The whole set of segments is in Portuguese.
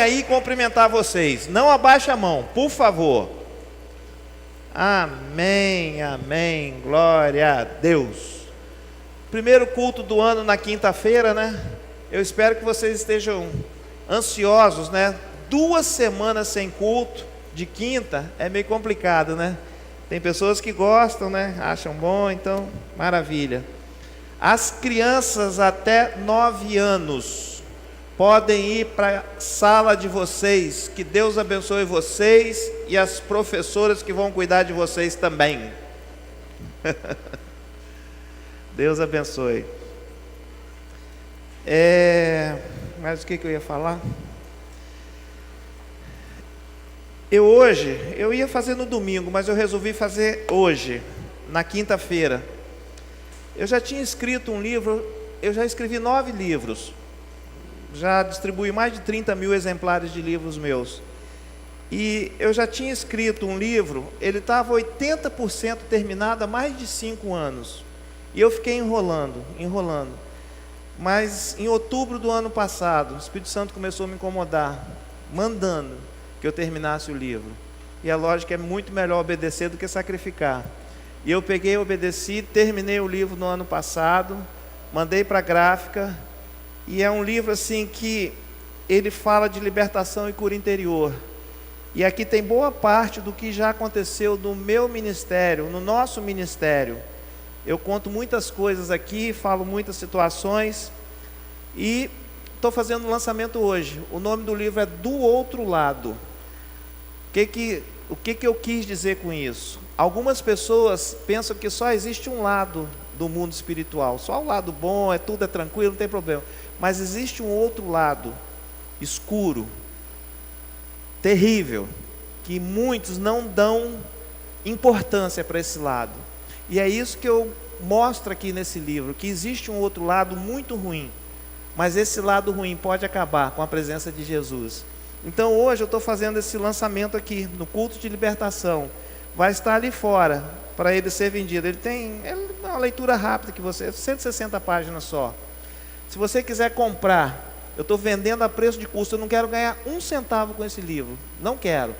aí cumprimentar vocês. Não abaixe a mão, por favor. Amém, amém, glória a Deus. Primeiro culto do ano na quinta-feira, né? Eu espero que vocês estejam ansiosos, né? 2 semanas sem culto de quinta é meio complicado, né? Tem pessoas que gostam, né? Acham bom, então, maravilha. As crianças até 9 anos podem ir para a sala de vocês. Que Deus abençoe vocês e as professoras que vão cuidar de vocês também. Deus abençoe. Mas o que eu ia falar? Eu ia fazer no domingo, mas eu resolvi fazer hoje, na quinta-feira. Eu já tinha escrito um livro, eu já escrevi 9 livros. Já distribuí mais de 30 mil exemplares de livros meus. E eu já tinha escrito um livro, ele estava 80% terminado há mais de 5 anos. E eu fiquei enrolando. Mas em outubro do ano passado, o Espírito Santo começou a me incomodar, mandando que eu terminasse o livro. E é lógico que é muito melhor obedecer do que sacrificar. E eu peguei, obedeci, terminei o livro no ano passado, mandei para a gráfica. E é um livro assim que ele fala de libertação e cura interior. E aqui tem boa parte do que já aconteceu no meu ministério, no nosso ministério. Eu conto muitas coisas aqui, falo muitas situações. E estou fazendo o lançamento hoje. O nome do livro é Do Outro Lado. O que eu quis dizer com isso? Algumas pessoas pensam que só existe um lado do mundo espiritual. Só o lado bom, tudo é tranquilo, não tem problema. Mas existe um outro lado, escuro, terrível, que muitos não dão importância para esse lado. E é isso que eu mostro aqui nesse livro, que existe um outro lado muito ruim, mas esse lado ruim pode acabar com a presença de Jesus. Então hoje eu estou fazendo esse lançamento aqui, no culto de libertação. Vai estar ali fora, para ele ser vendido. Ele é uma leitura rápida, 160 páginas só. Se você quiser comprar, eu estou vendendo a preço de custo, eu não quero ganhar 1 centavo com esse livro, não quero.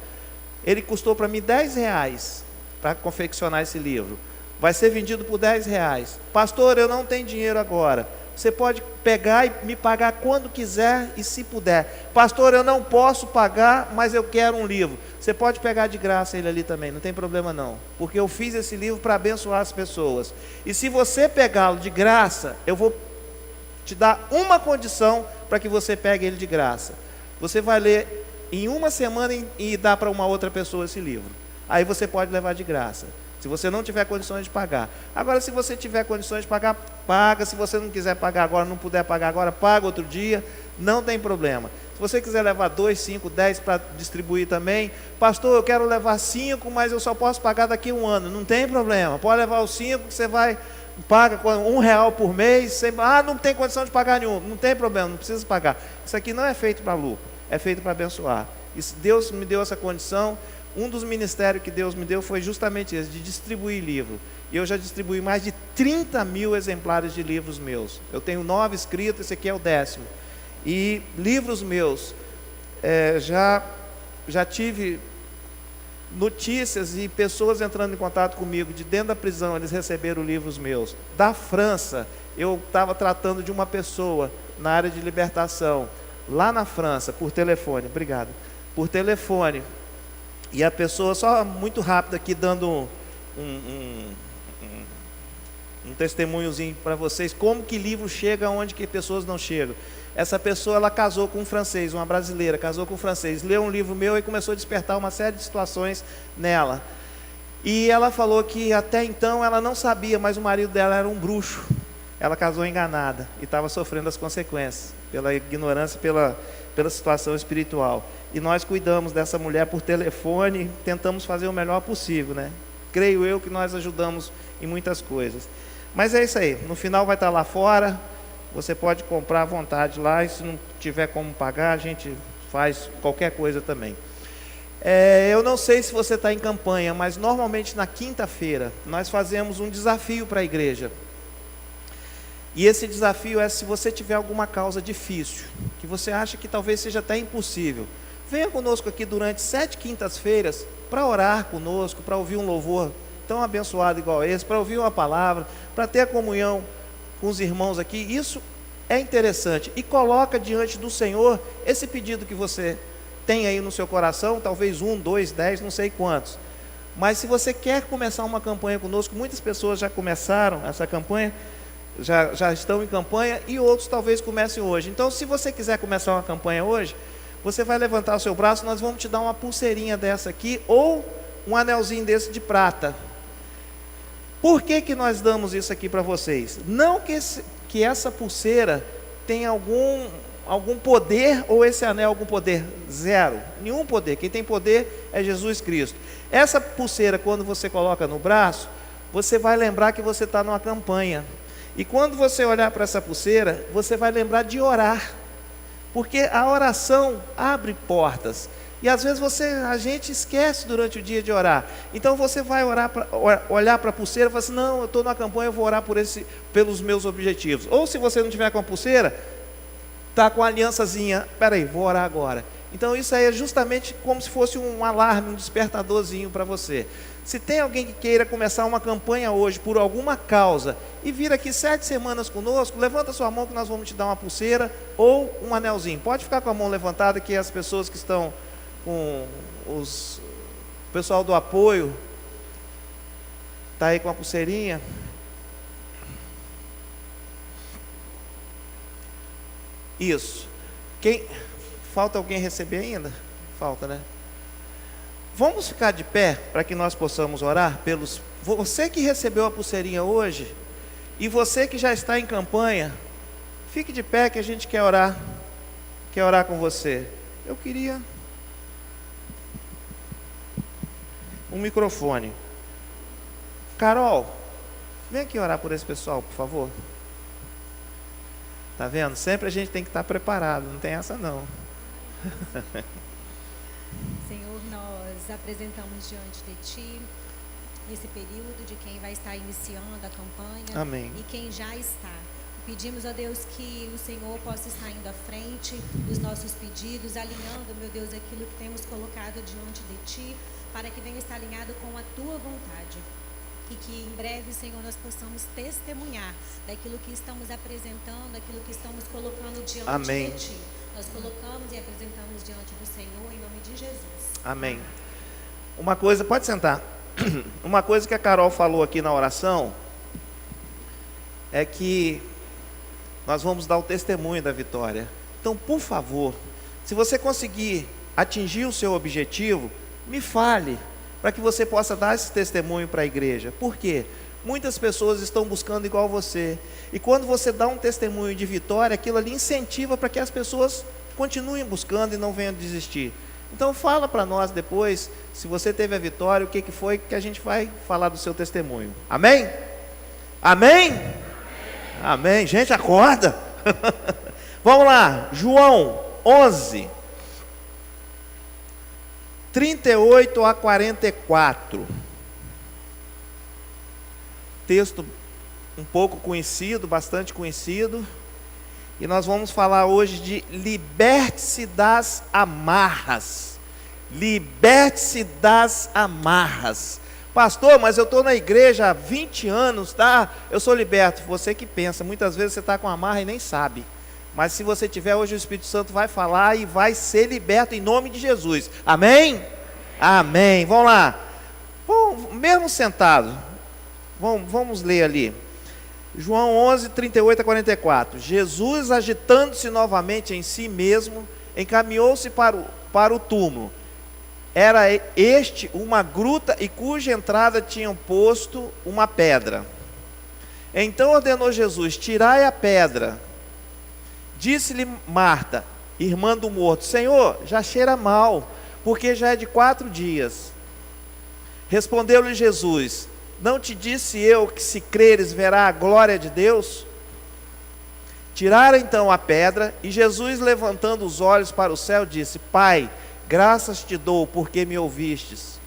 Ele custou para mim R$10 para confeccionar esse livro, vai ser vendido por R$10. Pastor, eu não tenho dinheiro agora. Você pode pegar e me pagar quando quiser e se puder. Pastor, eu não posso pagar, mas eu quero um livro. Você pode pegar de graça ele ali também, não tem problema não. Porque eu fiz esse livro para abençoar as pessoas. E se você pegá-lo de graça, eu vou te dar uma condição para que você pegue ele de graça. Você vai ler em 1 semana e dar para uma outra pessoa esse livro. Aí você pode levar de graça. Se você não tiver condições de pagar. Agora, se você tiver condições de pagar, paga. Se você não quiser pagar agora, não puder pagar agora, paga outro dia. Não tem problema. Se você quiser levar 2, 5, 10 para distribuir também. Pastor, eu quero levar 5, mas eu só posso pagar daqui a 1 ano. Não tem problema. Pode levar os 5, que você paga R$1 por mês. Você, não tem condição de pagar nenhum. Não tem problema, não precisa pagar. Isso aqui não é feito para lucro. É feito para abençoar. E se Deus me deu essa condição, um dos ministérios que Deus me deu foi justamente esse, de distribuir livro. E eu já distribuí mais de 30 mil exemplares de livros meus. Eu tenho 9 escritos, esse aqui é o 10º. E livros meus, já tive notícias e pessoas entrando em contato comigo, de dentro da prisão, eles receberam livros meus. Da França, eu estava tratando de uma pessoa na área de libertação, lá na França, por telefone, obrigado, por telefone. E a pessoa, só muito rápido aqui, dando um testemunhozinho para vocês, como que livro chega onde que pessoas não chegam. Essa pessoa, ela casou com um francês, uma brasileira, casou com um francês, leu um livro meu e começou a despertar uma série de situações nela. E ela falou que até então ela não sabia, mas o marido dela era um bruxo. Ela casou enganada e estava sofrendo as consequências, pela ignorância, pela situação espiritual. E nós cuidamos dessa mulher por telefone, tentamos fazer o melhor possível, né? Creio eu que nós ajudamos em muitas coisas. Mas é isso aí, no final vai estar lá fora, você pode comprar à vontade lá, e se não tiver como pagar, a gente faz qualquer coisa também. Eu não sei se você está em campanha, mas normalmente na quinta-feira nós fazemos um desafio para a igreja. E esse desafio é: se você tiver alguma causa difícil, que você acha que talvez seja até impossível, venha conosco aqui durante 7 quintas-feiras para orar conosco, para ouvir um louvor tão abençoado igual esse, para ouvir uma palavra, para ter a comunhão com os irmãos aqui. Isso é interessante. E coloca diante do Senhor esse pedido que você tem aí no seu coração, talvez 1, 2, 10, não sei quantos. Mas se você quer começar uma campanha conosco, muitas pessoas já começaram essa campanha, já estão em campanha, e outros talvez comecem hoje. Então, se você quiser começar uma campanha hoje, você vai levantar o seu braço, nós vamos te dar uma pulseirinha dessa aqui, ou um anelzinho desse de prata. Por que nós damos isso aqui para vocês? Não que essa pulseira tenha algum poder, ou esse anel algum poder. Zero, nenhum poder. Quem tem poder é Jesus Cristo. Essa pulseira, quando você coloca no braço, você vai lembrar que você está numa campanha. E quando você olhar para essa pulseira, você vai lembrar de orar, porque a oração abre portas. E às vezes a gente esquece durante o dia de orar. Então você vai olhar para a pulseira e falar assim: não, eu estou numa campanha, eu vou orar pelos meus objetivos. Ou se você não tiver com a pulseira, está com a aliançazinha, peraí, vou orar agora. Então isso aí é justamente como se fosse um alarme, um despertadorzinho para você. Se tem alguém que queira começar uma campanha hoje por alguma causa e vir aqui 7 semanas conosco, levanta sua mão que nós vamos te dar uma pulseira ou um anelzinho. Pode ficar com a mão levantada, que as pessoas que estão com o pessoal do apoio está aí com a pulseirinha. Isso. Falta alguém receber ainda? Falta, né? Vamos ficar de pé para que nós possamos orar pelos... Você que recebeu a pulseirinha hoje e você que já está em campanha, fique de pé que a gente quer orar com você. Eu queria um microfone. Carol, vem aqui orar por esse pessoal, por favor. Tá vendo? Sempre a gente tem que estar preparado, não tem essa não. Senhor, nós apresentamos diante de Ti esse período de quem vai estar iniciando a campanha. Amém. E quem já está. Pedimos a Deus que o Senhor possa estar indo à frente dos nossos pedidos, alinhando, meu Deus, aquilo que temos colocado diante de Ti, para que venha estar alinhado com a Tua vontade. E que em breve, Senhor, nós possamos testemunhar daquilo que estamos apresentando, daquilo que estamos colocando diante Amém. de Ti. Nós colocamos e apresentamos diante do Senhor, em nome de Jesus. Amém. Uma coisa, pode sentar. Uma coisa que a Carol falou aqui na oração é que nós vamos dar o testemunho da vitória. Então, por favor, se você conseguir atingir o seu objetivo, me fale, para que você possa dar esse testemunho para a igreja. Por quê? Muitas pessoas estão buscando igual você. E quando você dá um testemunho de vitória, aquilo ali incentiva para que as pessoas continuem buscando e não venham desistir. Então fala para nós depois, se você teve a vitória, o que foi que a gente vai falar do seu testemunho. Amém? Amém? Amém. Gente, acorda. Vamos lá, João 11, 38 a 44. Texto um pouco conhecido, bastante conhecido. E nós vamos falar hoje de liberte-se das amarras. Liberte-se das amarras. Pastor, mas eu estou na igreja há 20 anos, tá? Eu sou liberto. Você que pensa, muitas vezes você está com amarra e nem sabe. Mas se você tiver hoje, o Espírito Santo vai falar e vai ser liberto em nome de Jesus. Amém? Amém. Vamos lá. Bom, mesmo sentado, vamos ler ali. João 11, 38 a 44. Jesus, agitando-se novamente em si mesmo, encaminhou-se para o túmulo. Era este uma gruta e cuja entrada tinham posto uma pedra. Então ordenou Jesus: tirai a pedra. Disse-lhe Marta, irmã do morto: Senhor, já cheira mal, porque já é de 4 dias. Respondeu-lhe Jesus: não te disse eu que se creres verá a glória de Deus? Tiraram então a pedra, e Jesus, levantando os olhos para o céu, disse: Pai, graças te dou porque me ouvistes.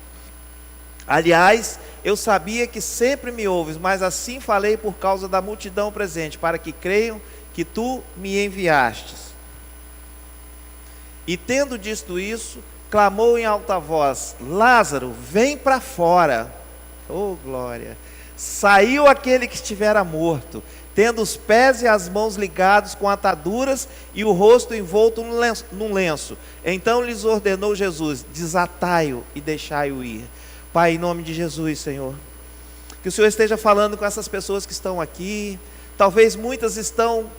Aliás, eu sabia que sempre me ouves, mas assim falei por causa da multidão presente, para que creiam que tu me enviastes. E tendo dito isso, clamou em alta voz: Lázaro, vem para fora. Oh, glória! Saiu aquele que estivera morto, tendo os pés e as mãos ligados com ataduras e o rosto envolto num lenço. Então lhes ordenou Jesus: desatai-o e deixai-o ir. Pai, em nome de Jesus, Senhor, que o Senhor esteja falando com essas pessoas que estão aqui. Talvez muitas estão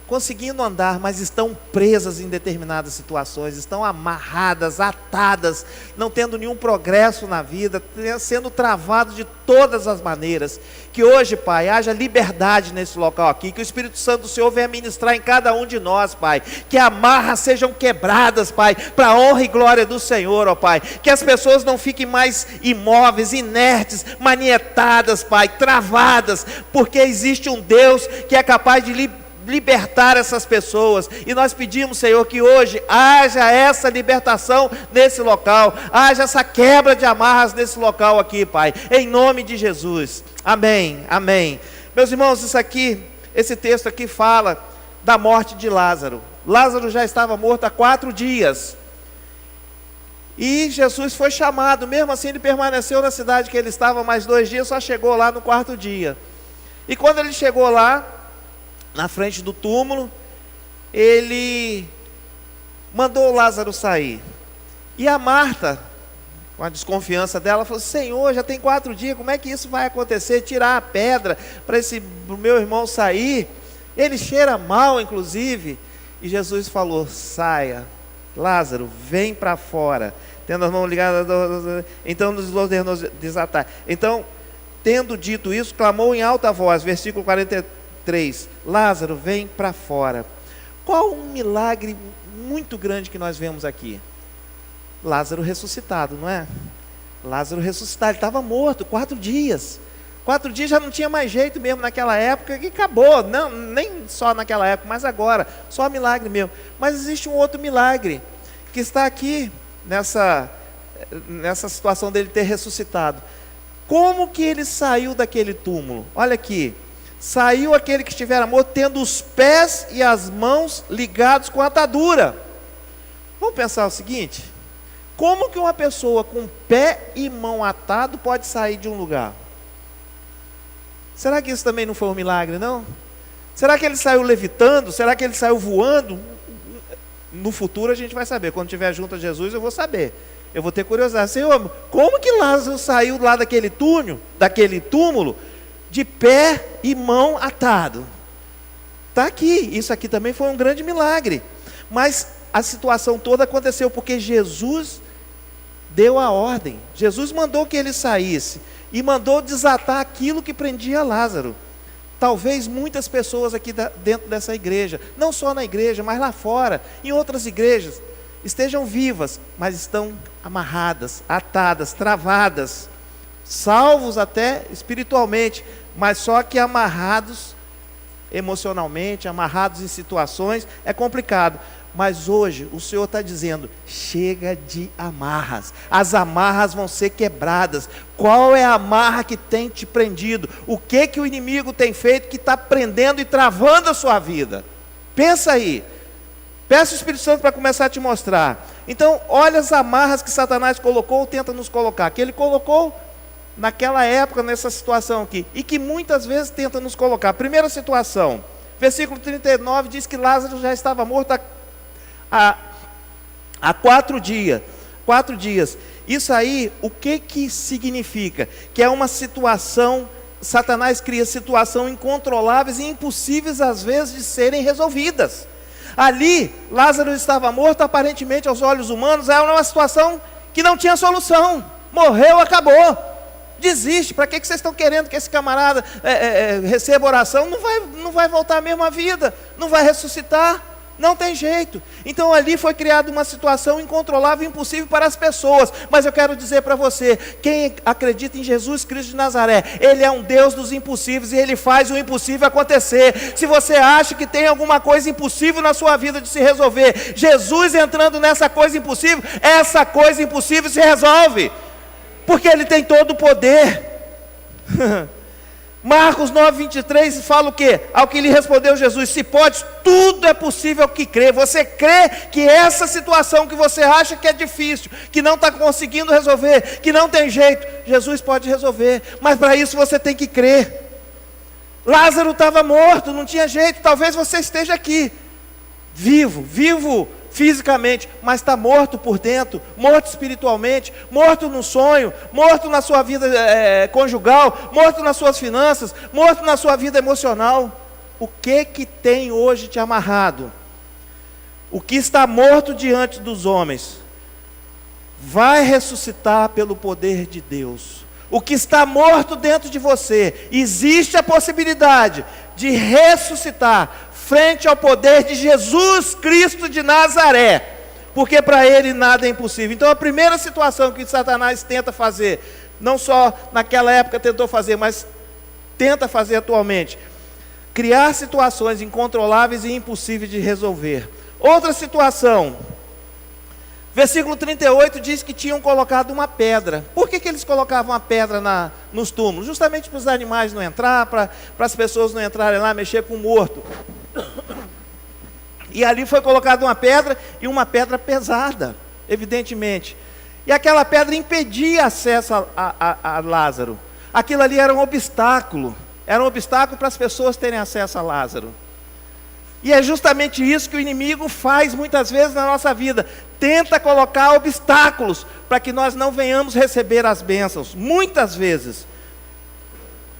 conseguindo andar, mas estão presas em determinadas situações, estão amarradas, atadas, não tendo nenhum progresso na vida, sendo travados de todas as maneiras. Que hoje, Pai, haja liberdade nesse local aqui, que o Espírito Santo do Senhor venha ministrar em cada um de nós, Pai, que amarras sejam quebradas, Pai, para a honra e glória do Senhor, ó Pai, que as pessoas não fiquem mais imóveis, inertes, manietadas, Pai, travadas, porque existe um Deus que é capaz de libertar essas pessoas, e nós pedimos, Senhor, que hoje haja essa libertação nesse local, haja essa quebra de amarras nesse local aqui, Pai, em nome de Jesus, amém, amém. Meus irmãos, esse texto aqui fala da morte de Lázaro. Lázaro já estava morto há 4 dias, e Jesus foi chamado. Mesmo assim ele permaneceu na cidade que ele estava mais 2 dias, só chegou lá no 4º dia, e quando ele chegou lá, na frente do túmulo, ele mandou Lázaro sair. E a Marta, com a desconfiança dela, falou: Senhor, já tem 4 dias, como é que isso vai acontecer? Tirar a pedra para o meu irmão sair? Ele cheira mal, inclusive. E Jesus falou: saia, Lázaro, vem para fora. Tendo as mãos ligadas, então nos ordenou desatar. Então, tendo dito isso, clamou em alta voz, versículo 43, Lázaro, vem para fora. Qual um milagre muito grande que nós vemos aqui? Lázaro ressuscitado, não é? Lázaro ressuscitado, ele estava morto 4 dias. 4 dias já não tinha mais jeito mesmo naquela época, e acabou. Não, nem só naquela época, mas agora, só milagre mesmo. Mas existe um outro milagre que está aqui nessa situação dele ter ressuscitado. Como que ele saiu daquele túmulo? Olha aqui: saiu aquele que estivera morto, tendo os pés e as mãos ligados com atadura. Vamos pensar o seguinte: como que uma pessoa com pé e mão atado pode sair de um lugar? Será que isso também não foi um milagre, não? Será que ele saiu levitando? Será que ele saiu voando? No futuro a gente vai saber. Quando estiver junto a Jesus, eu vou saber. Eu vou ter curiosidade. Senhor, como que Lázaro saiu lá daquele túmulo, de pé e mão atado? Está aqui. Isso aqui também foi um grande milagre. Mas a situação toda aconteceu porque Jesus deu a ordem. Jesus mandou que ele saísse e mandou desatar aquilo que prendia Lázaro. Talvez muitas pessoas aqui dentro dessa igreja, não só na igreja, mas lá fora, em outras igrejas, estejam vivas, mas estão amarradas, atadas, travadas, salvos até espiritualmente, mas só que amarrados emocionalmente, amarrados em situações, é complicado. Mas hoje o Senhor está dizendo: chega de amarras, as amarras vão ser quebradas. Qual é a amarra que tem te prendido? O que o inimigo tem feito que está prendendo e travando a sua vida? Pensa aí, peça o Espírito Santo para começar a te mostrar. Então olha as amarras que Satanás colocou, ou tenta nos colocar, que ele colocou naquela época, nessa situação aqui, e que muitas vezes tenta nos colocar. Primeira situação, versículo 39 diz que Lázaro já estava morto há 4 dias. 4 dias. Isso aí, o que significa? Que é uma situação, Satanás cria situações incontroláveis e impossíveis às vezes de serem resolvidas. Ali, Lázaro estava morto, aparentemente aos olhos humanos, era uma situação que não tinha solução. Morreu, acabou. Desiste. Para que vocês estão querendo que esse camarada receba oração? Não vai voltar mesmo à vida, não vai ressuscitar. Não tem jeito. Então ali foi criada uma situação incontrolável e impossível para as pessoas. Mas eu quero dizer para você, quem acredita em Jesus Cristo de Nazaré, Ele é um Deus dos impossíveis e Ele faz o impossível acontecer. Se você acha que tem alguma coisa impossível na sua vida de se resolver, Jesus entrando nessa coisa impossível, essa coisa impossível se resolve. Porque Ele tem todo o poder. Marcos 9:23 fala o quê? Ao que lhe respondeu Jesus: se podes, tudo é possível ao que crê. Você crê que essa situação que você acha que é difícil, que não está conseguindo resolver, que não tem jeito, Jesus pode resolver, mas para isso você tem que crer. Lázaro estava morto, não tinha jeito. Talvez você esteja aqui, vivo fisicamente, mas está morto por dentro, morto espiritualmente, morto no sonho, morto na sua vida conjugal, morto nas suas finanças, morto na sua vida emocional. O que tem hoje te amarrado? O que está morto diante dos homens vai ressuscitar pelo poder de Deus. O que está morto dentro de você, existe a possibilidade de ressuscitar frente ao poder de Jesus Cristo de Nazaré, porque para Ele nada é impossível. Então a primeira situação que Satanás tenta fazer, não só naquela época tentou fazer, mas tenta fazer atualmente, criar situações incontroláveis e impossíveis de resolver. Outra situação, versículo 38 diz que tinham colocado uma pedra. Por que eles colocavam a pedra nos túmulos? Justamente para os animais não entrar, para as pessoas não entrarem lá, mexer com o morto. E ali foi colocada uma pedra, e uma pedra pesada, evidentemente. E aquela pedra impedia acesso a Lázaro. Aquilo ali era um obstáculo para as pessoas terem acesso a Lázaro. E é justamente isso que o inimigo faz muitas vezes na nossa vida. Tenta colocar obstáculos para que nós não venhamos receber as bênçãos. Muitas vezes.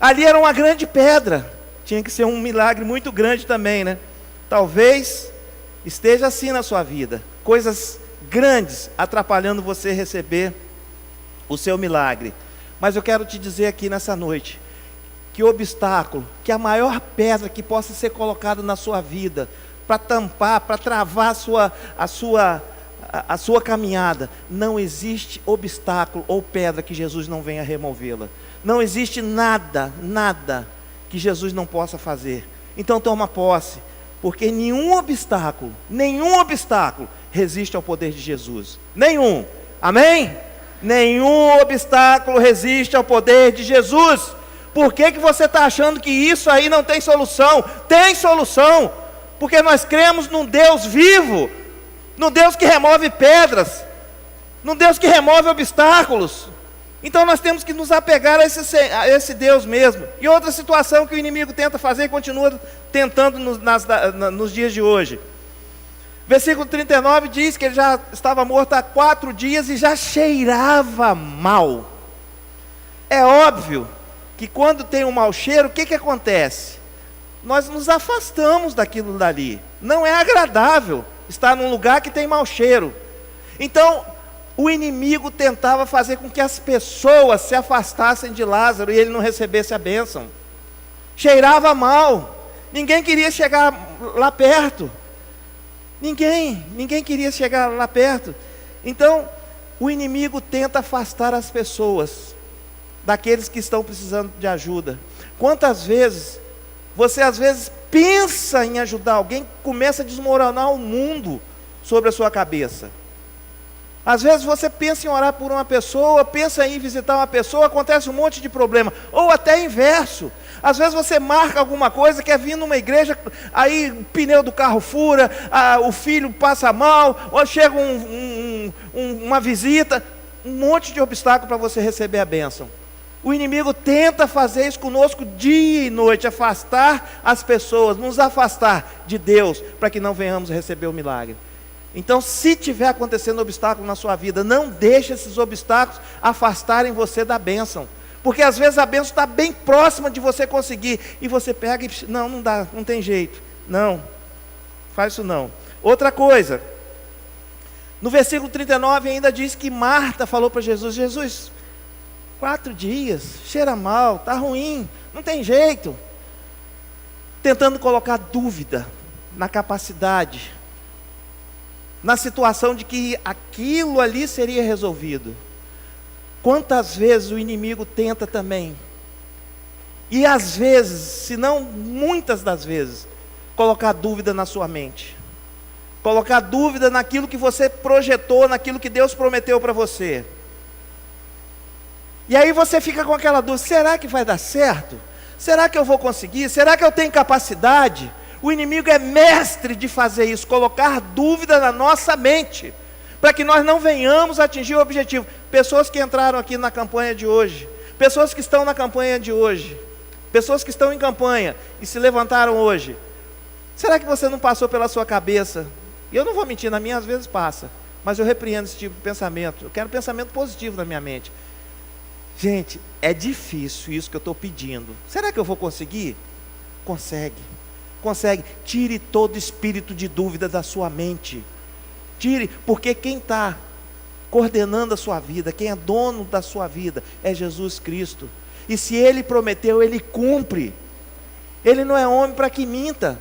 Ali era uma grande pedra. Tinha que ser um milagre muito grande também, né? Talvez esteja assim na sua vida. Coisas grandes atrapalhando você receber o seu milagre. Mas eu quero te dizer aqui nessa noite, que obstáculo, que a maior pedra que possa ser colocada na sua vida, para tampar, para travar a sua caminhada, não existe obstáculo ou pedra que Jesus não venha removê-la. Não existe nada que Jesus não possa fazer. Então toma posse, porque nenhum obstáculo resiste ao poder de Jesus. Nenhum, amém? Nenhum obstáculo resiste ao poder de Jesus. Por que você está achando que isso aí não tem solução? Tem solução, porque nós cremos num Deus vivo, num Deus que remove pedras, num Deus que remove obstáculos. Então nós temos que nos apegar a esse Deus mesmo. E outra situação que o inimigo tenta fazer e continua tentando nos dias de hoje. Versículo 39 diz que ele já estava morto há 4 dias e já cheirava mal. É óbvio que quando tem um mau cheiro, o que acontece? Nós nos afastamos daquilo dali. Não é agradável estar num lugar que tem mau cheiro. Então, o inimigo tentava fazer com que as pessoas se afastassem de Lázaro e ele não recebesse a bênção. Cheirava mal. Ninguém queria chegar lá perto. Ninguém queria chegar lá perto. Então, o inimigo tenta afastar as pessoas daqueles que estão precisando de ajuda. Quantas vezes você às vezes pensa em ajudar alguém, começa a desmoronar o mundo sobre a sua cabeça. Às vezes você pensa em orar por uma pessoa, pensa em visitar uma pessoa, acontece um monte de problema. Ou até inverso. Às vezes você marca alguma coisa, quer vir numa igreja, aí o pneu do carro fura, o filho passa mal, ou chega uma visita, um monte de obstáculo para você receber a bênção. O inimigo tenta fazer isso conosco dia e noite, afastar as pessoas, nos afastar de Deus, para que não venhamos receber o milagre. Então, se tiver acontecendo obstáculo na sua vida, não deixe esses obstáculos afastarem você da bênção. Porque às vezes a bênção está bem próxima de você conseguir, e você pega e, não dá, não tem jeito. Não, faz isso não. Outra coisa, no versículo 39 ainda diz que Marta falou para Jesus: Jesus, 4 dias, cheira mal, está ruim, não tem jeito. Tentando colocar dúvida na capacidade, na situação de que aquilo ali seria resolvido. Quantas vezes o inimigo tenta também, e às vezes, se não muitas das vezes, colocar dúvida na sua mente, colocar dúvida naquilo que você projetou, naquilo que Deus prometeu para você. E aí você fica com aquela dúvida: será que vai dar certo? Será que eu vou conseguir? Será que eu tenho capacidade? O inimigo é mestre de fazer isso, colocar dúvida na nossa mente, para que nós não venhamos atingir o objetivo. Pessoas que entraram aqui na campanha de hoje, pessoas que estão na campanha de hoje, pessoas que estão em campanha e se levantaram hoje, será que você não passou pela sua cabeça? E eu não vou mentir, na minha às vezes passa, mas eu repreendo esse tipo de pensamento. Eu quero pensamento positivo na minha mente. Gente, é difícil isso que eu estou pedindo. Será que eu vou conseguir? Consegue. Consegue. Tire todo espírito de dúvida da sua mente. Tire, porque quem está coordenando a sua vida, quem é dono da sua vida, é Jesus Cristo. E se Ele prometeu, Ele cumpre. Ele não é homem para que minta.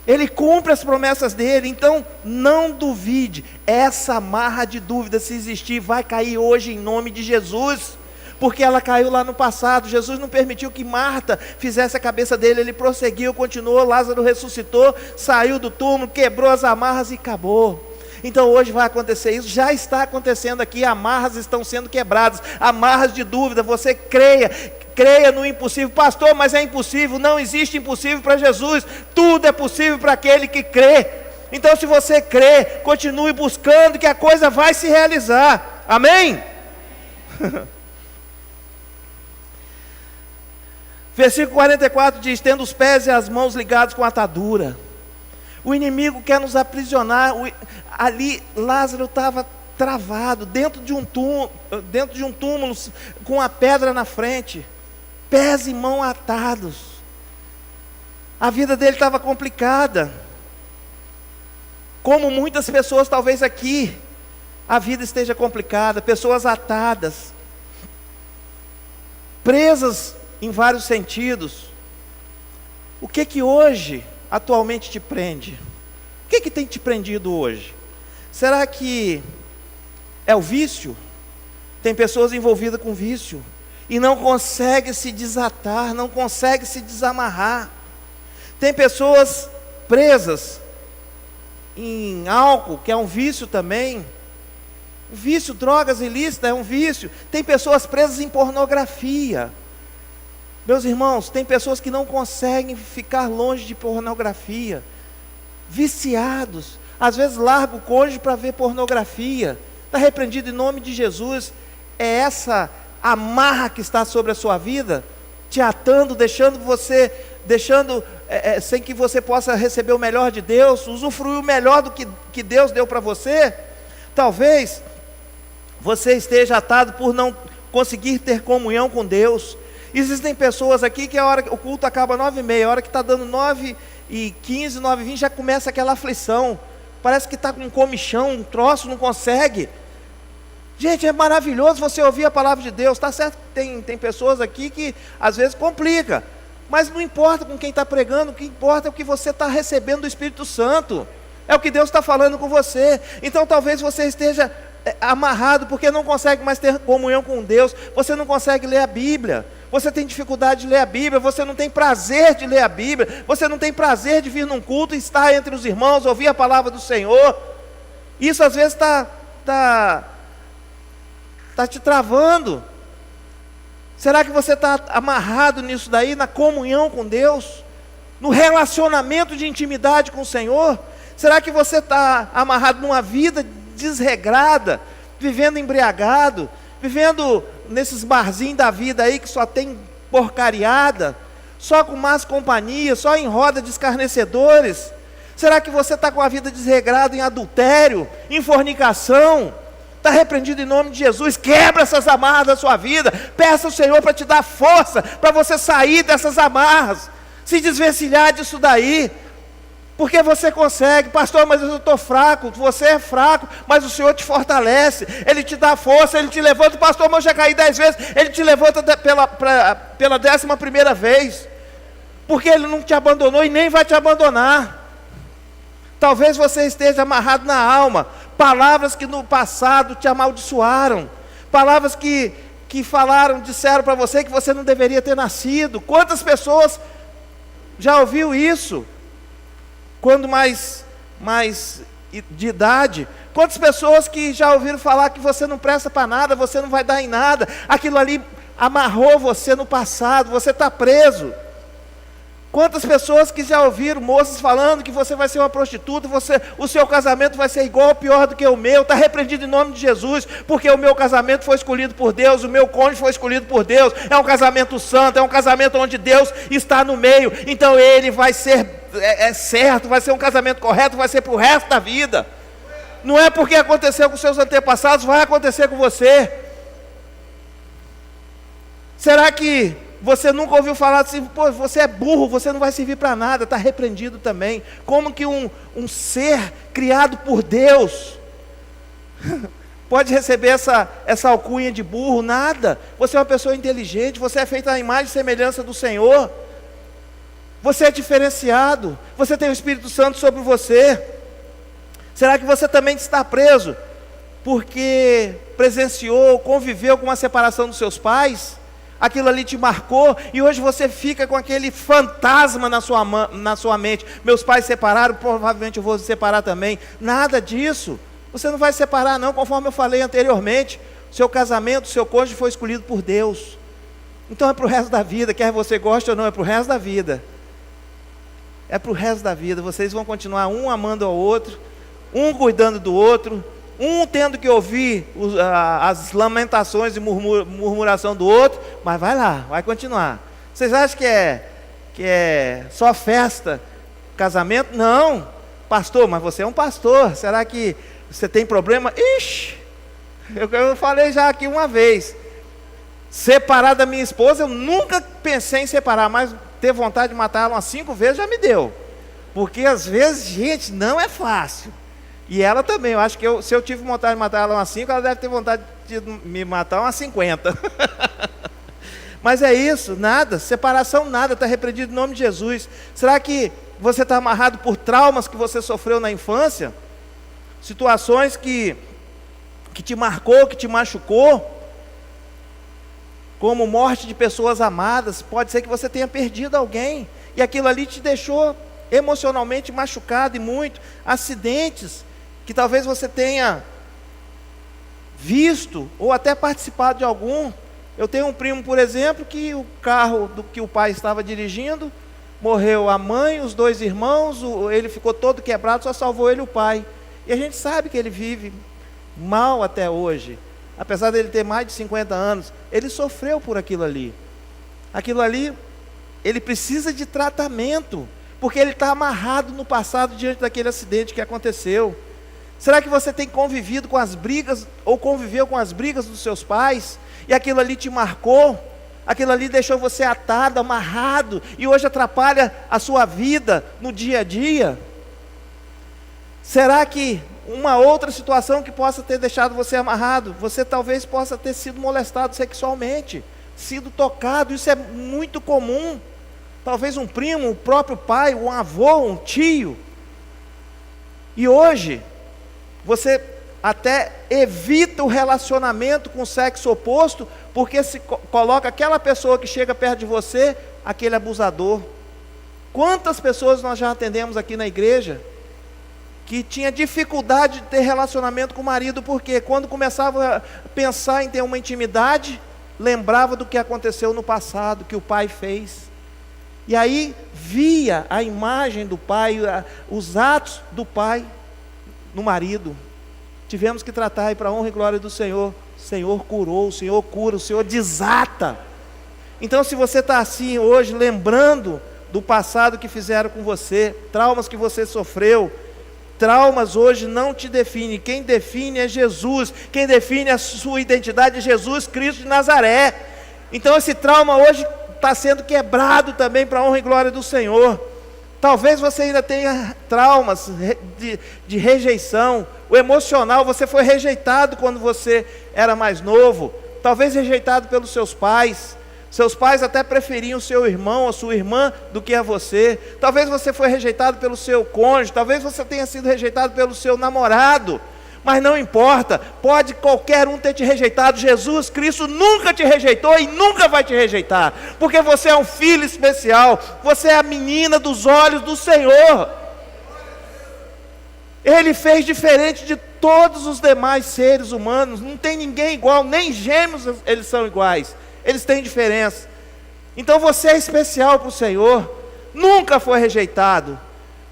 Ele cumpre as promessas dele. Então não duvide. Essa amarra de dúvida, se existir, vai cair hoje em nome de Jesus, porque ela caiu lá no passado. Jesus não permitiu que Marta fizesse a cabeça dele. Ele prosseguiu, continuou. Lázaro ressuscitou, saiu do túmulo, quebrou as amarras e acabou. Então hoje vai acontecer isso, já está acontecendo aqui. Amarras estão sendo quebradas, amarras de dúvida. Você creia no impossível. Pastor, mas é impossível. Não existe impossível para Jesus. Tudo é possível para aquele que crê. Então se você crê, continue buscando, que a coisa vai se realizar. Amém? Versículo 44 diz: tendo os pés e as mãos ligados com atadura. O inimigo quer nos aprisionar. Ali Lázaro estava travado dentro de um túmulo, com a pedra na frente, pés e mãos atados. A vida dele estava complicada, como muitas pessoas talvez aqui a vida esteja complicada. Pessoas atadas, presas em vários sentidos. O que hoje atualmente te prende? O que tem te prendido hoje? Será que é o vício? Tem pessoas envolvidas com vício e não consegue se desatar, não consegue se desamarrar. Tem pessoas presas em álcool, que é um vício também. O vício, drogas ilícitas, é um vício. Tem pessoas presas em pornografia. Meus irmãos, tem pessoas que não conseguem ficar longe de pornografia, viciados. Às vezes larga o cônjuge para ver pornografia. Está repreendido em nome de Jesus. É essa amarra que está sobre a sua vida, te atando, deixando sem que você possa receber o melhor de Deus, usufruir o melhor do que Deus deu para você. Talvez você esteja atado por não conseguir ter comunhão com Deus. Existem pessoas aqui que o culto acaba 9h30, a hora que está dando 9h15, 9h20, já começa aquela aflição. Parece que está com um comichão, um troço, não consegue. Gente, é maravilhoso você ouvir a palavra de Deus. Está certo que tem pessoas aqui que às vezes complica, mas não importa com quem está pregando, o que importa é o que você está recebendo do Espírito Santo. É o que Deus está falando com você. Então talvez você esteja amarrado, porque não consegue mais ter comunhão com Deus. Você não consegue ler a Bíblia. Você tem dificuldade de ler a Bíblia. Você não tem prazer de ler a Bíblia. Você não tem prazer de vir num culto e estar entre os irmãos, ouvir a palavra do Senhor. Isso às vezes está te travando. Será que você está amarrado nisso daí, na comunhão com Deus, no relacionamento de intimidade com o Senhor? Será que você está amarrado numa vida desregrada, vivendo embriagado, vivendo nesses barzinhos da vida aí que só tem porcariada, só com más companhias, só em roda de escarnecedores? Será que você está com a vida desregrada em adultério, em fornicação? Está repreendido em nome de Jesus. Quebra essas amarras da sua vida. Peça ao Senhor para te dar força, para você sair dessas amarras, se desvencilhar disso daí. Porque você consegue. Pastor, mas eu estou fraco. Você é fraco, mas o Senhor te fortalece. Ele te dá força, Ele te levanta. Pastor, mas eu já caí 10 vezes. Ele te levanta pela 11ª vez. Porque Ele não te abandonou e nem vai te abandonar. Talvez você esteja amarrado na alma. Palavras que no passado te amaldiçoaram. Palavras que disseram para você que você não deveria ter nascido. Quantas pessoas já ouviu isso? Quando mais de idade. Quantas pessoas que já ouviram falar que você não presta para nada, você não vai dar em nada, aquilo ali amarrou você no passado, você está preso. Quantas pessoas que já ouviram moças falando que você vai ser uma prostituta, o seu casamento vai ser igual ou pior do que o meu, está repreendido em nome de Jesus, porque o meu casamento foi escolhido por Deus, o meu cônjuge foi escolhido por Deus, é um casamento santo, é um casamento onde Deus está no meio, então ele vai ser certo, vai ser um casamento correto, vai ser para o resto da vida. Não é porque aconteceu com seus antepassados, vai acontecer com você. Será que você nunca ouviu falar assim, pô, você é burro, você não vai servir para nada, está repreendido também. Como que um ser criado por Deus pode receber essa alcunha de burro? Nada. Você é uma pessoa inteligente, você é feita à imagem e semelhança do Senhor. Você é diferenciado, você tem o Espírito Santo sobre você. Será que você também está preso porque presenciou, conviveu com uma separação dos seus pais? Aquilo ali te marcou e hoje você fica com aquele fantasma na sua mente. Meus pais separaram, provavelmente eu vou separar também. Nada disso. Você não vai separar não, conforme eu falei anteriormente. Seu casamento, seu cônjuge foi escolhido por Deus. Então é para o resto da vida, quer você goste ou não, é para o resto da vida. É para o resto da vida. Vocês vão continuar um amando ao outro, um cuidando do outro, um tendo que ouvir as lamentações e murmuração do outro, mas vai lá, vai continuar. Vocês acham que é só festa, casamento? Não, pastor, mas você é um pastor, será que você tem problema? Ixi, eu falei já aqui uma vez, separar da minha esposa, eu nunca pensei em separar, mas ter vontade de matar ela umas 5 vezes já me deu, porque às vezes, gente, não é fácil. E ela também, eu acho que se eu tive vontade de matar ela umas 5, ela deve ter vontade de me matar umas 50. Mas é isso, nada, separação nada, está repreendido em nome de Jesus. Será que você está amarrado por traumas que você sofreu na infância? Situações que te marcou, que te machucou? Como morte de pessoas amadas, pode ser que você tenha perdido alguém, e aquilo ali te deixou emocionalmente machucado e muito. Acidentes que talvez você tenha visto ou até participado de algum. Eu tenho um primo, por exemplo, que o carro do que o pai estava dirigindo, morreu a mãe, os 2 irmãos, ele ficou todo quebrado, só salvou ele o pai. E a gente sabe que ele vive mal até hoje, apesar dele ter mais de 50 anos, ele sofreu por aquilo ali. Aquilo ali, ele precisa de tratamento, porque ele está amarrado no passado diante daquele acidente que aconteceu. Será que você tem convivido com as brigas, ou conviveu com as brigas dos seus pais, e aquilo ali te marcou, aquilo ali deixou você atado, amarrado, e hoje atrapalha a sua vida no dia a dia? Será que uma outra situação que possa ter deixado você amarrado, você talvez possa ter sido molestado sexualmente, sido tocado, isso é muito comum. Talvez um primo, o próprio pai, um avô, um tio. E hoje, você até evita o relacionamento com o sexo oposto, porque se coloca aquela pessoa que chega perto de você, aquele abusador. Quantas pessoas nós já atendemos aqui na igreja, que tinha dificuldade de ter relacionamento com o marido, porque quando começava a pensar em ter uma intimidade, lembrava do que aconteceu no passado, que o pai fez. E aí via a imagem do pai, os atos do pai no marido. Tivemos que tratar aí para a honra e glória do Senhor. O Senhor curou, o Senhor cura, o Senhor desata. Então, se você está assim hoje, lembrando do passado que fizeram com você, traumas que você sofreu, traumas hoje não te definem. Quem define é Jesus. Quem define a sua identidade é Jesus Cristo de Nazaré. Então esse trauma hoje está sendo quebrado também para a honra e glória do Senhor. Talvez você ainda tenha traumas de rejeição. O emocional, você foi rejeitado quando você era mais novo. Talvez rejeitado pelos seus pais. Seus pais até preferiam o seu irmão ou sua irmã do que a você. Talvez você foi rejeitado pelo seu cônjuge. Talvez você tenha sido rejeitado pelo seu namorado. Mas não importa, pode qualquer um ter te rejeitado. Jesus Cristo nunca te rejeitou e nunca vai te rejeitar. Porque você é um filho especial. Você é a menina dos olhos do Senhor. Ele fez diferente de todos os demais seres humanos. Não tem ninguém igual, nem gêmeos eles são iguais. Eles têm diferença. Então você é especial para o Senhor. Nunca foi rejeitado.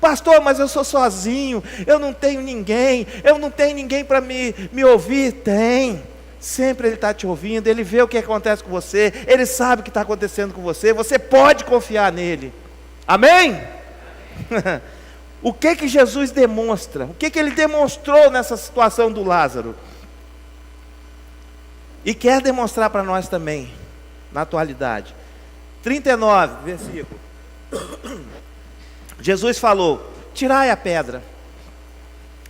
Pastor, mas eu sou sozinho. Eu não tenho ninguém. Eu não tenho ninguém para me ouvir. Tem. Sempre Ele está te ouvindo. Ele vê o que acontece com você. Ele sabe o que está acontecendo com você. Você pode confiar nele. Amém? O que Jesus demonstra? O que Ele demonstrou nessa situação do Lázaro? E quer demonstrar para nós também, na atualidade. 39, versículo. Jesus falou: tirai a pedra.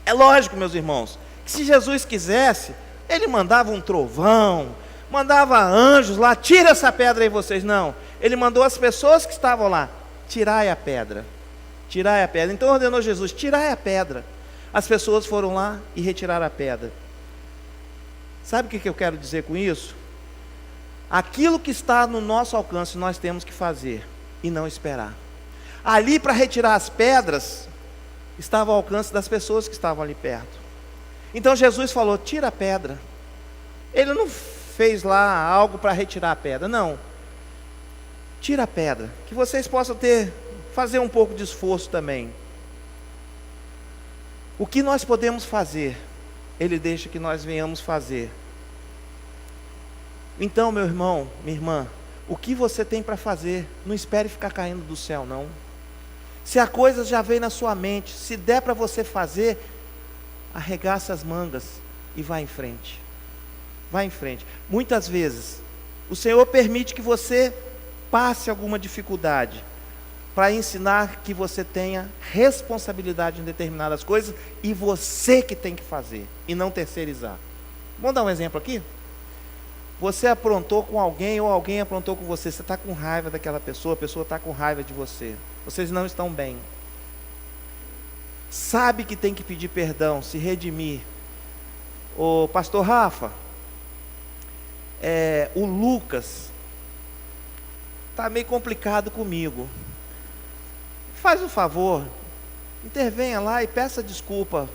É lógico, meus irmãos, que se Jesus quisesse, Ele mandava um trovão, mandava anjos lá, tira essa pedra aí vocês. Não, Ele mandou as pessoas que estavam lá: tirai a pedra. Tirai a pedra. Então ordenou Jesus: tirai a pedra. As pessoas foram lá e retiraram a pedra. Sabe o que eu quero dizer com isso? Aquilo que está no nosso alcance nós temos que fazer e não esperar. Ali, para retirar as pedras, estava ao alcance das pessoas que estavam ali perto. Então Jesus falou: tira a pedra. Ele não fez lá algo para retirar a pedra, não. Tira a pedra, que vocês possam fazer um pouco de esforço também. O que nós podemos fazer, Ele deixa que nós venhamos fazer. Então, meu irmão, minha irmã, o que você tem para fazer? Não espere ficar caindo do céu, não. Se a coisa já vem na sua mente, se der para você fazer, arregaça as mangas e vá em frente. Vá em frente. Muitas vezes, o Senhor permite que você passe alguma dificuldade, para ensinar que você tenha responsabilidade em determinadas coisas, e você que tem que fazer, e não terceirizar. Vamos dar um exemplo aqui? Você aprontou com alguém, ou alguém aprontou com você. Você está com raiva daquela pessoa, a pessoa está com raiva de você. Vocês não estão bem. Sabe que tem que pedir perdão, se redimir. O pastor Rafa, o Lucas, está meio complicado comigo. Faz um favor, intervenha lá e peça desculpa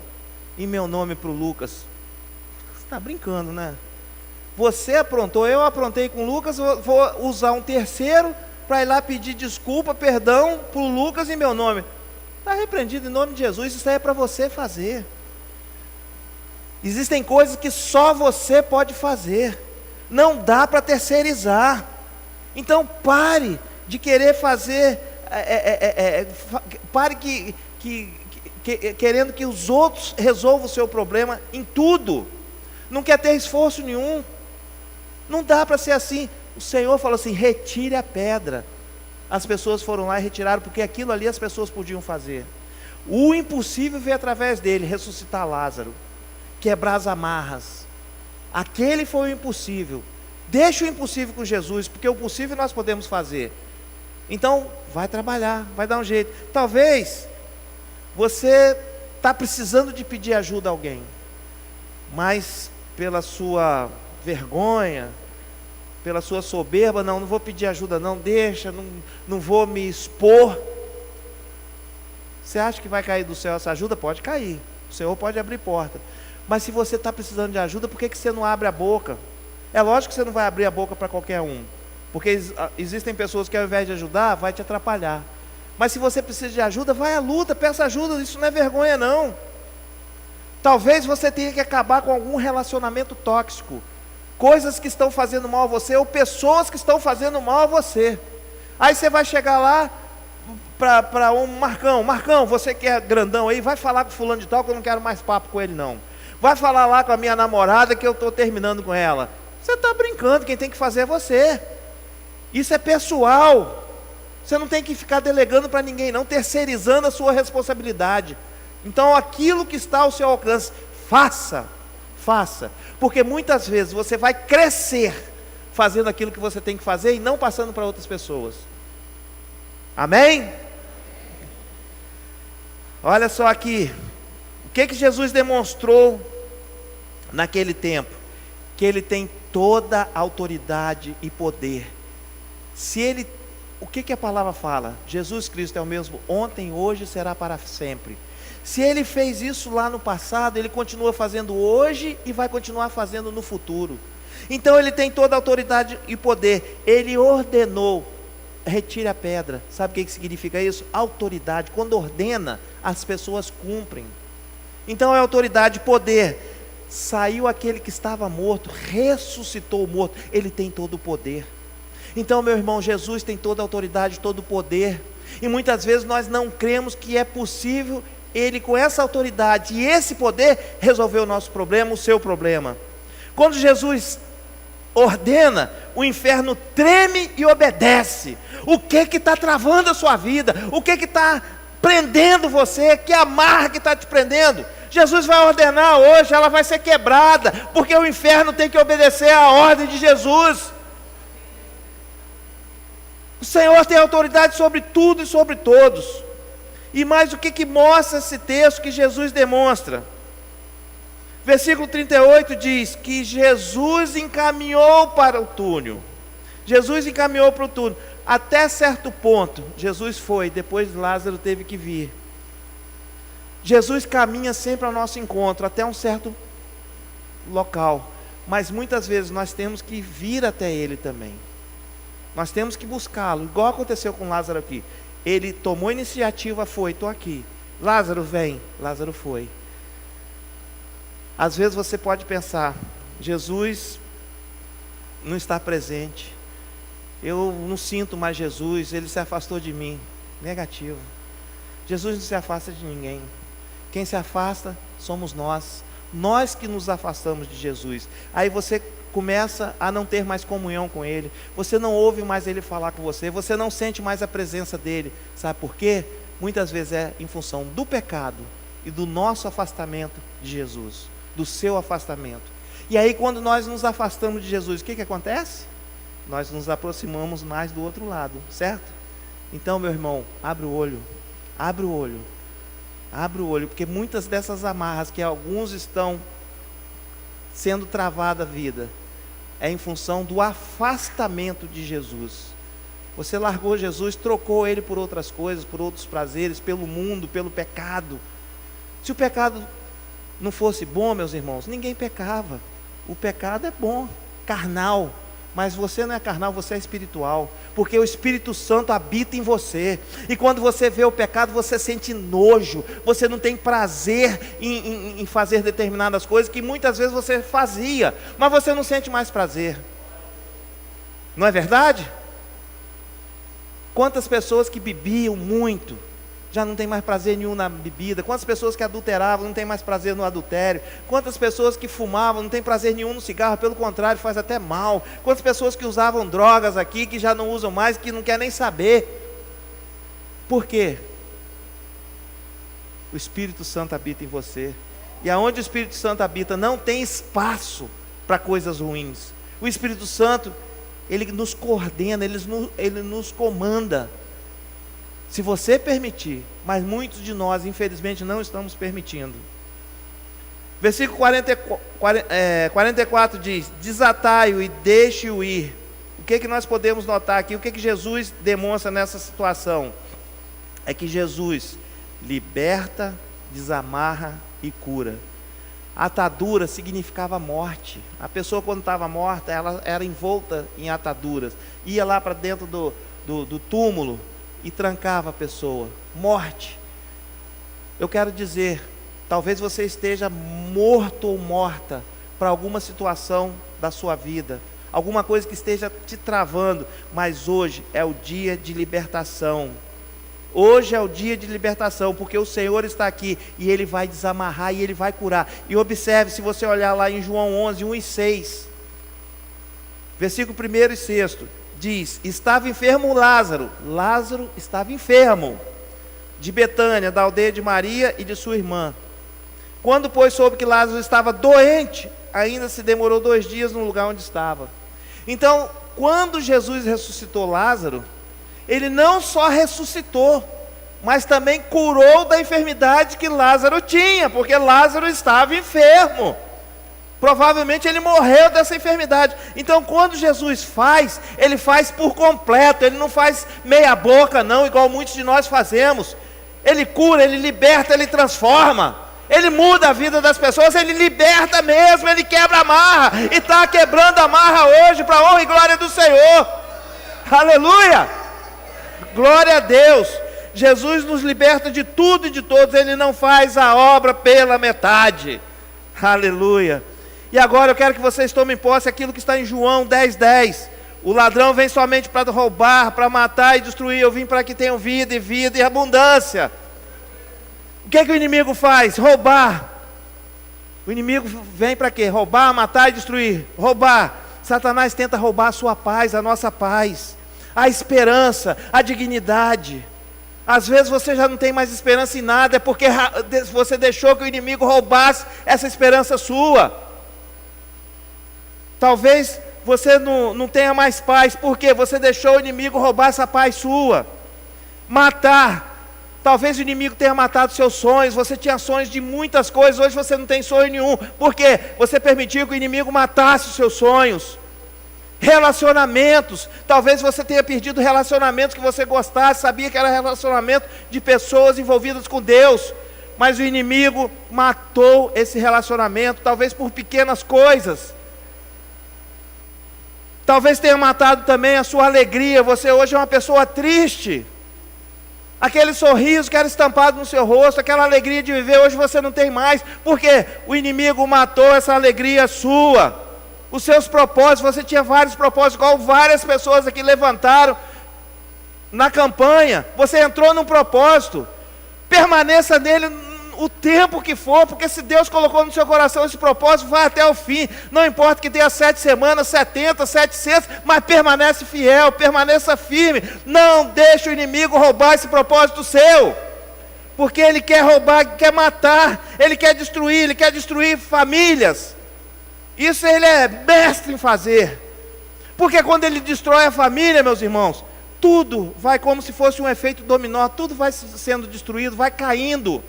em meu nome para o Lucas. Você está brincando, né? Você aprontou, eu aprontei com o Lucas, vou usar um terceiro para ir lá pedir desculpa, perdão para o Lucas em meu nome. Está repreendido em nome de Jesus. Isso aí é para você fazer. Existem coisas que só você pode fazer. Não dá para terceirizar. Então pare de querer fazer, pare querendo que os outros resolvam o seu problema em tudo. Não quer ter esforço nenhum. Não dá para ser assim. O Senhor falou assim: retire a pedra. As pessoas foram lá e retiraram, porque aquilo ali as pessoas podiam fazer. O impossível veio através dele, ressuscitar Lázaro, quebrar as amarras. Aquele foi o impossível. Deixa o impossível com Jesus, porque o possível nós podemos fazer. Então, vai trabalhar, vai dar um jeito. Talvez você está precisando de pedir ajuda a alguém, mas pela sua vergonha, pela sua soberba, não vou pedir ajuda não, deixa, não vou me expor. Você acha que vai cair do céu essa ajuda? Pode cair, o Senhor pode abrir porta. Mas se você está precisando de ajuda, por que você não abre a boca? É lógico que você não vai abrir a boca para qualquer um, porque existem pessoas que ao invés de ajudar, vai te atrapalhar. Mas se você precisa de ajuda, vai à luta, peça ajuda, isso não é vergonha não. Talvez você tenha que acabar com algum relacionamento tóxico, coisas que estão fazendo mal a você, ou pessoas que estão fazendo mal a você. Aí você vai chegar lá para um Marcão, você que é grandão aí, vai falar com fulano de tal, que eu não quero mais papo com ele não. Vai falar lá com a minha namorada que eu estou terminando com ela. Você está brincando, quem tem que fazer é você. Isso é pessoal. Você não tem que ficar delegando para ninguém não, terceirizando a sua responsabilidade. Então aquilo que está ao seu alcance, faça, porque muitas vezes você vai crescer fazendo aquilo que você tem que fazer e não passando para outras pessoas. Amém? Olha só aqui, o que Jesus demonstrou naquele tempo? Que Ele tem toda a autoridade e poder. O que a palavra fala? Jesus Cristo é o mesmo ontem, hoje e será para sempre. Se Ele fez isso lá no passado, Ele continua fazendo hoje e vai continuar fazendo no futuro. Então Ele tem toda a autoridade e poder. Ele ordenou, retire a pedra. Sabe o que significa isso? Autoridade. Quando ordena, as pessoas cumprem. Então é autoridade, poder. Saiu aquele que estava morto, ressuscitou o morto. Ele tem todo o poder. Então, meu irmão, Jesus tem toda a autoridade, todo o poder. E muitas vezes nós não cremos que é possível Ele, com essa autoridade e esse poder, resolver o nosso problema, o seu problema. Quando Jesus ordena, o inferno treme e obedece. O que está travando a sua vida? O que está prendendo você? Que amarra que está te prendendo? Jesus vai ordenar hoje, ela vai ser quebrada, porque o inferno tem que obedecer à ordem de Jesus. O Senhor tem autoridade sobre tudo e sobre todos. E mais o que mostra esse texto que Jesus demonstra? Versículo 38 diz que Jesus encaminhou para o túnel. Jesus encaminhou para o túnel. Até certo ponto, Jesus foi, depois Lázaro teve que vir. Jesus caminha sempre ao nosso encontro, até um certo local. Mas muitas vezes nós temos que vir até Ele também. Nós temos que buscá-lo, igual aconteceu com Lázaro aqui. Ele tomou a iniciativa, foi, estou aqui. Lázaro vem, Lázaro foi. Às vezes você pode pensar, Jesus não está presente, eu não sinto mais Jesus, Ele se afastou de mim. Negativo. Jesus não se afasta de ninguém. Quem se afasta somos nós. Nós que nos afastamos de Jesus. Aí você começa a não ter mais comunhão com Ele, você não ouve mais Ele falar com você, você não sente mais a presença dEle. Sabe por quê? Muitas vezes é em função do pecado e do nosso afastamento de Jesus, do seu afastamento. E aí quando nós nos afastamos de Jesus, o que acontece? Nós nos aproximamos mais do outro lado, certo? Então, meu irmão, abre o olho, abre o olho, abre o olho, porque muitas dessas amarras que alguns estão sendo travada a vida, é em função do afastamento de Jesus. Você largou Jesus, trocou Ele por outras coisas, por outros prazeres, pelo mundo, pelo pecado. Se o pecado não fosse bom, meus irmãos, ninguém pecava. O pecado é bom, carnal. Mas você não é carnal, você é espiritual, porque o Espírito Santo habita em você. E quando você vê o pecado, você sente nojo, você não tem prazer em fazer determinadas coisas que muitas vezes você fazia, mas você não sente mais prazer. Não é verdade? Quantas pessoas que bebiam muito já não tem mais prazer nenhum na bebida? Quantas pessoas que adulteravam não tem mais prazer no adultério? Quantas pessoas que fumavam não tem prazer nenhum no cigarro, pelo contrário, faz até mal? Quantas pessoas que usavam drogas aqui, que já não usam mais, que não quer nem saber? Por quê? O Espírito Santo habita em você, e aonde o Espírito Santo habita não tem espaço para coisas ruins. O Espírito Santo, Ele nos coordena, Ele nos comanda, se você permitir, mas muitos de nós, infelizmente, não estamos permitindo. Versículo 44 diz: desatai-o e deixe-o ir. O que nós podemos notar aqui? O que Jesus demonstra nessa situação? É que Jesus liberta, desamarra e cura. Atadura significava morte. A pessoa, quando estava morta, ela era envolta em ataduras, ia lá para dentro do túmulo e trancava a pessoa. Morte. Eu quero dizer, talvez você esteja morto ou morta para alguma situação da sua vida, alguma coisa que esteja te travando, mas hoje é o dia de libertação. Hoje é o dia de libertação, porque o Senhor está aqui e Ele vai desamarrar e Ele vai curar. E observe, se você olhar lá em João 11, 1 e 6, versículo 1 e 6, diz: estava enfermo Lázaro. Lázaro estava enfermo, de Betânia, da aldeia de Maria e de sua irmã. Quando, pois, soube que Lázaro estava doente, ainda se demorou 2 dias no lugar onde estava. Então, quando Jesus ressuscitou Lázaro, Ele não só ressuscitou, mas também curou da enfermidade que Lázaro tinha, porque Lázaro estava enfermo. Provavelmente ele morreu dessa enfermidade. Então, quando Jesus faz, Ele faz por completo. Ele não faz meia boca não, igual muitos de nós fazemos. Ele cura, Ele liberta, Ele transforma, Ele muda a vida das pessoas, Ele liberta mesmo, Ele quebra a marra, e está quebrando a marra hoje, para a honra e glória do Senhor. Aleluia! Glória a Deus. Jesus nos liberta de tudo e de todos, Ele não faz a obra pela metade. Aleluia. E agora eu quero que vocês tomem posse aquilo que está em João 10:10. O ladrão vem somente para roubar, para matar e destruir. Eu vim para que tenham vida e abundância. O que é que o inimigo faz? Roubar. O inimigo vem para quê? Roubar, matar e destruir. Roubar. Satanás tenta roubar a sua paz, a nossa paz, a esperança, a dignidade. Às vezes você já não tem mais esperança em nada, é porque você deixou que o inimigo roubasse essa esperança sua. Talvez você não tenha mais paz, porque você deixou o inimigo roubar essa paz sua. Matar. Talvez o inimigo tenha matado seus sonhos. Você tinha sonhos de muitas coisas, hoje você não tem sonho nenhum. Por quê? Você permitiu que o inimigo matasse os seus sonhos. Relacionamentos. Talvez você tenha perdido relacionamentos que você gostasse, sabia que era relacionamento de pessoas envolvidas com Deus, mas o inimigo matou esse relacionamento, talvez por pequenas coisas. Talvez tenha matado também a sua alegria. Você hoje é uma pessoa triste. Aquele sorriso que era estampado no seu rosto, aquela alegria de viver, hoje você não tem mais. Porque o inimigo matou essa alegria sua. Os seus propósitos, você tinha vários propósitos, igual várias pessoas aqui levantaram na campanha. Você entrou num propósito. Permaneça nele o tempo que for, porque se Deus colocou no seu coração esse propósito, vai até o fim. Não importa que tenha 7 semanas, 70, 700, mas permanece fiel, permaneça firme. Não deixe o inimigo roubar esse propósito seu, porque ele quer roubar, quer matar, ele quer destruir famílias. Isso ele é mestre em fazer, porque quando ele destrói a família, meus irmãos, tudo vai como se fosse um efeito dominó, tudo vai sendo destruído, vai caindo.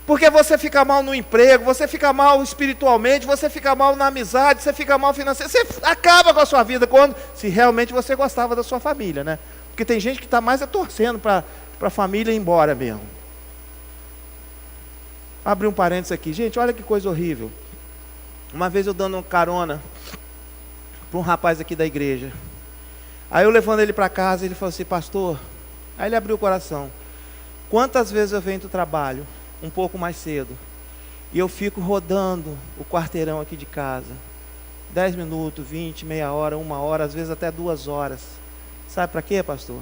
Porque você fica mal no emprego, você fica mal espiritualmente, você fica mal na amizade, você fica mal financeiramente, você acaba com a sua vida se realmente você gostava da sua família, né? Porque tem gente que está mais torcendo para a família ir embora mesmo. Abri um parênteses aqui, gente, olha que coisa horrível. Uma vez eu dando carona para um rapaz aqui da igreja, aí eu levando ele para casa, ele falou assim: pastor, aí ele abriu o coração, quantas vezes eu venho do trabalho um pouco mais cedo, e eu fico rodando o quarteirão aqui de casa, 10 minutos, 20, meia hora, 1 hora, às vezes até 2 horas. Sabe para quê, pastor?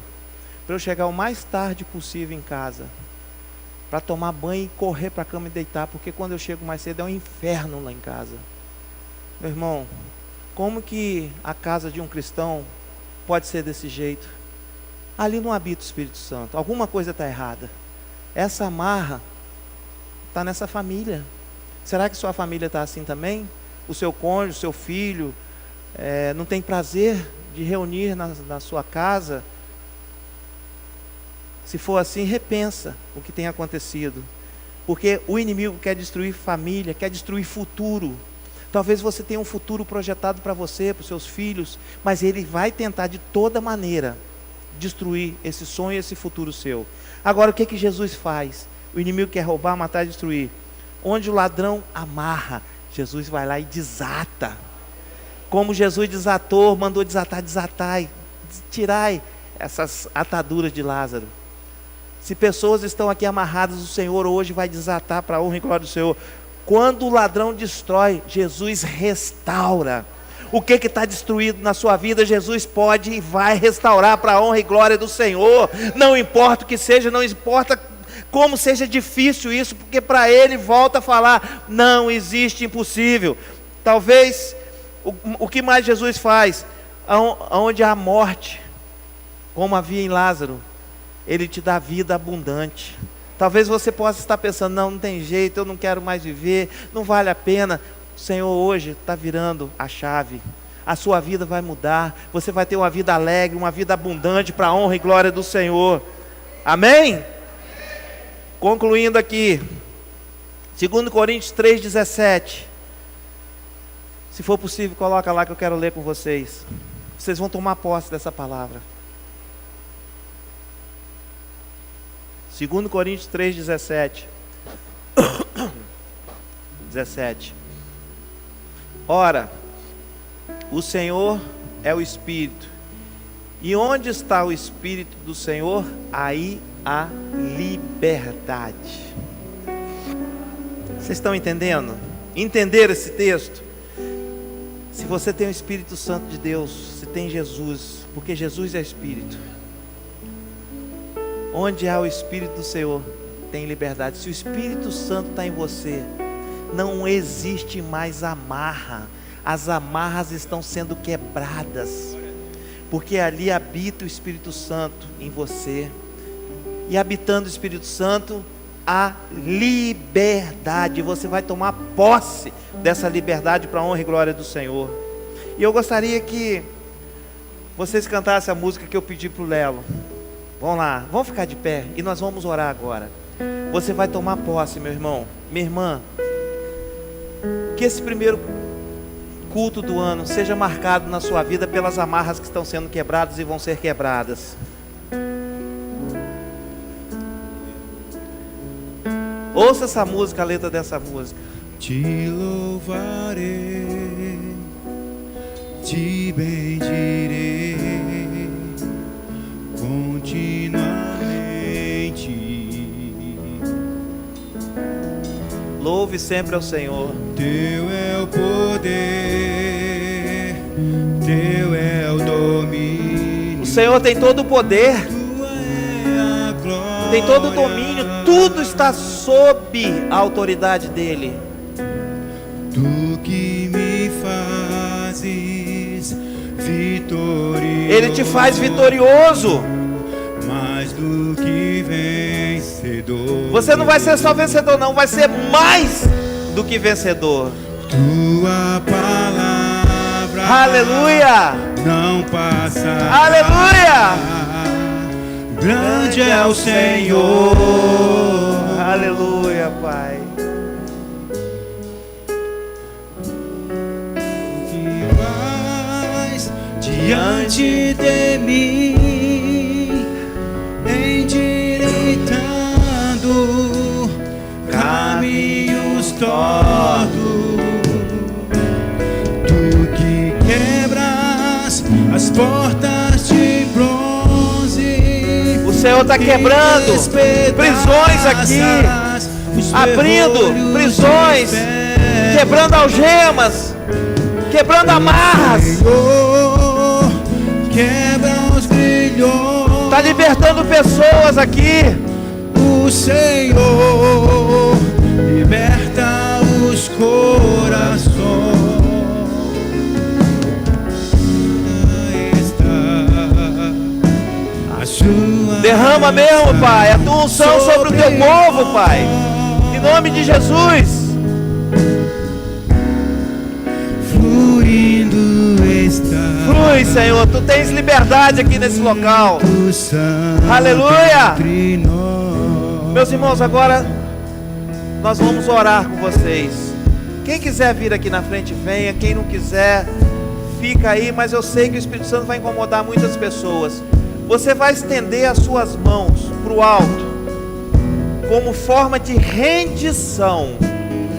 Para eu chegar o mais tarde possível em casa, para tomar banho e correr para a cama e deitar, porque quando eu chego mais cedo é um inferno lá em casa. Meu irmão, como que a casa de um cristão pode ser desse jeito? Ali não habita o Espírito Santo, alguma coisa está errada. Essa amarra está nessa família. Será que sua família está assim também? O seu cônjuge, o seu filho, não tem prazer de reunir na sua casa? Se for assim, repensa o que tem acontecido. Porque o inimigo quer destruir família, quer destruir futuro. Talvez você tenha um futuro projetado para você, para os seus filhos, mas ele vai tentar de toda maneira destruir esse sonho, esse futuro seu. Agora, o que Jesus faz? O inimigo quer roubar, matar e destruir. Onde o ladrão amarra, Jesus vai lá e desata. Como Jesus desatou, mandou desatar, tirai essas ataduras de Lázaro. Se pessoas estão aqui amarradas, o Senhor hoje vai desatar para a honra e glória do Senhor. Quando o ladrão destrói, Jesus restaura. O que está destruído na sua vida, Jesus pode e vai restaurar para a honra e glória do Senhor. Não importa o que seja, não importa como seja difícil isso, porque para Ele, volta a falar, não existe impossível. Talvez, o que mais Jesus faz? Onde há morte, como havia em Lázaro, Ele te dá vida abundante. Talvez você possa estar pensando, não tem jeito, eu não quero mais viver, não vale a pena. O Senhor hoje está virando a chave. A sua vida vai mudar, você vai ter uma vida alegre, uma vida abundante para a honra e glória do Senhor. Amém? Concluindo aqui, 2 Coríntios 3,17. Se for possível, coloca lá que eu quero ler com vocês. Vocês vão tomar posse dessa palavra. 2 Coríntios 3, 17. 17. Ora, o Senhor é o Espírito, e onde está o Espírito do Senhor, aí há liberdade. Vocês estão entendendo? Entenderam esse texto? Se você tem o Espírito Santo de Deus, se tem Jesus, porque Jesus é Espírito, onde há o Espírito do Senhor, tem liberdade. Se o Espírito Santo está em você, não existe mais amarra. As amarras estão sendo quebradas, porque ali habita o Espírito Santo em você, e habitando o Espírito Santo, há liberdade. Você vai tomar posse dessa liberdade para a honra e glória do Senhor. E eu gostaria que vocês cantassem a música que eu pedi para o Lelo. Vamos lá, vamos ficar de pé e nós vamos orar agora. Você vai tomar posse, meu irmão, minha irmã. Que esse primeiro culto do ano seja marcado na sua vida pelas amarras que estão sendo quebradas e vão ser quebradas. Ouça essa música, a letra dessa música. Te louvarei, te bendirei continuamente. Louve sempre ao Senhor. Teu é o poder, teu é o domínio. O Senhor tem todo o poder, Tua é a glória, tem todo o domínio, tudo está sob a autoridade dele. Tu que me fazes vitorioso, Ele te faz vitorioso. mais do que vencedor. Você não vai ser só vencedor, não, vai ser mais do que vencedor. Tua palavra, Aleluia! não passa. Aleluia! Grande é o Senhor. Aleluia, Pai. Que vais diante de mim, endireitando caminhos tortos. Tu que quebras as portas de bronze, O Senhor está quebrando prisões aqui, abrindo prisões, quebrando algemas, quebrando amarras, Senhor, quebra os grilhões. está libertando pessoas aqui. O Senhor liberta os corações. Derrama mesmo, Pai, a tua unção sobre o teu povo, Pai, em nome de Jesus. Fluindo está. Flui, Senhor, tu tens liberdade aqui nesse local. Aleluia! Meus irmãos, agora nós vamos orar com vocês. Quem quiser vir aqui na frente, venha. Quem não quiser, fica aí. Mas eu sei que o Espírito Santo vai incomodar muitas pessoas. Você vai estender as suas mãos para o alto, como forma de rendição.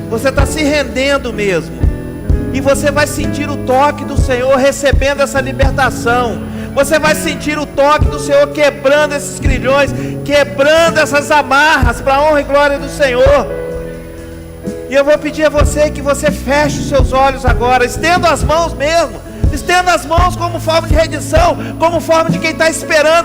Você está se rendendo mesmo. E você vai sentir o toque do Senhor recebendo essa libertação. Você vai sentir o toque do Senhor quebrando esses grilhões, quebrando essas amarras para a honra e glória do Senhor. E eu vou pedir a você que você feche os seus olhos agora. Estenda as mãos mesmo. Estenda as mãos como forma de rendição, como forma de quem está esperando